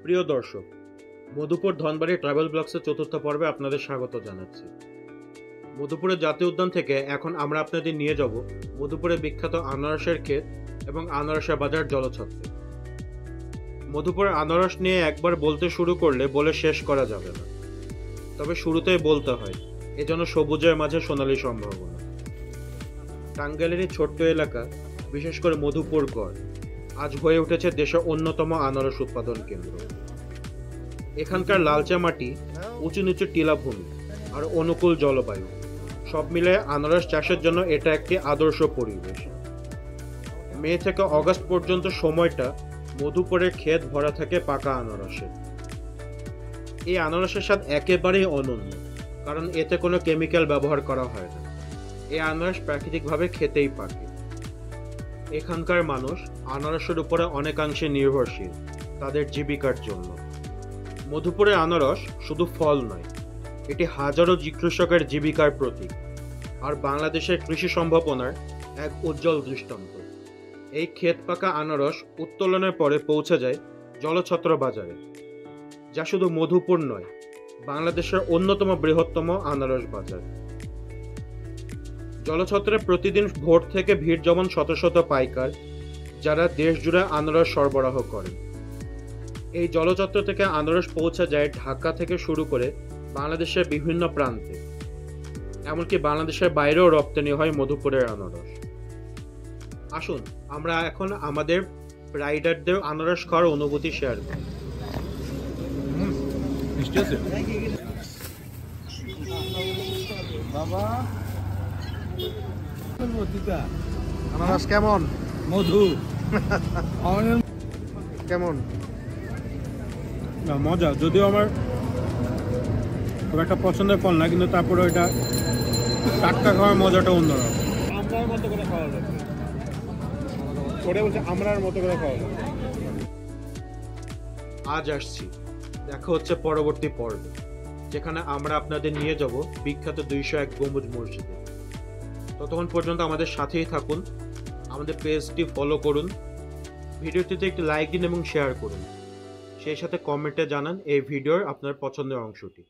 প্রিয় দর্শক, মধুপুর ধনবাড়ি ট্রাভেল ব্লগসের চতুর্থ পর্বে আপনাদের স্বাগত জানাচ্ছি। মধুপুরের জাতীয় উদ্যান থেকে এখন আমরা আপনাদের নিয়ে যাব মধুপুরের বিখ্যাত আনারসের ক্ষেত এবং আনারসের বাজার জলছত্রে। মধুপুরের আনারস নিয়ে একবার বলতে শুরু করলে বলে শেষ করা যাবে না, তবে শুরুতেই বলতে হয় এজন্য সবুজের মাঝে সোনালী সম্ভাবনা। টাঙ্গাইলের এই ছোট্ট এলাকা, বিশেষ করে মধুপুর গড়, আজ হয়ে উঠেছে দেশের অন্যতম আনারস উৎপাদন কেন্দ্র। এখানকার লালচে মাটি, উঁচু নিচু টিলাভূমি আর অনুকূল জলবায়ু সব মিলে আনারস চাষের জন্য এটা একটি আদর্শ পরিবেশ। মে থেকে অগাস্ট পর্যন্ত সময়টা মধুপুরের ক্ষেত ভরা থাকে পাকা আনারসে। এই আনারসের স্বাদ একেবারেই অনন্য, কারণ এতে কোনো কেমিক্যাল ব্যবহার করা হয় না। এই আনারস প্রাকৃতিকভাবে খেতেই পাকে। এখানকার মানুষ আনারসের উপরে অনেকাংশে নির্ভরশীল তাদের জীবিকার জন্য। মধুপুরের আনারস শুধু ফল নয়, এটি হাজারো কৃষকের জীবিকার প্রতীক আর বাংলাদেশের কৃষি সম্ভাবনার এক উজ্জ্বল দৃষ্টান্ত। এই ক্ষেত পাকা আনারস উত্তোলনের পরে পৌঁছে যায় জলছত্র বাজারে, যা শুধু মধুপুর নয়, বাংলাদেশের অন্যতম বৃহত্তম আনারস বাজার। জলছত্রে প্রতিদিন ভোর থেকে ভিড় জমান শত শত পাইকার, যারা দেশ জুড়ে আনারস সরবরাহ করেন। এই জলছত্র থেকে আনারস পৌঁছে যায় ঢাকা থেকে শুরু করে বাংলাদেশের বিভিন্ন প্রান্তে, এমনকি বাংলাদেশের বাইরেও রপ্তানি হয় মধুপুরের আনারস। আসুন আমরা এখন আমাদের রাইডারদের আনারস খাওয়ার অনুভূতি শেয়ার করি। আনারস কেমন? মধু কেমন? না, মজা। যদিও আমার খুব একটা পছন্দের ফল না, কিন্তু তারপরে ওইটা টাটকা খাওয়ার মজাটা অন্যরকম। আমরার মতো করে খাওয়া যাবে, ওটা বলছে আমরার মতো করে খাওয়া যাবে। আজ আসছি, দেখা হচ্ছে পরবর্তী পর্বে, যেখানে আমরা আপনাদের নিয়ে যাব বিখ্যাত 201 গম্বুজ মসজিদে। ততক্ষণ পর্যন্ত আমাদের সাথেই থাকুন, আমাদের পেজটি ফলো করুন, ভিডিওটিতে একটি লাইক দিন এবং শেয়ার করুন। সেই সাথে কমেন্টে জানান এই ভিডিওর আপনার পছন্দের অংশটি।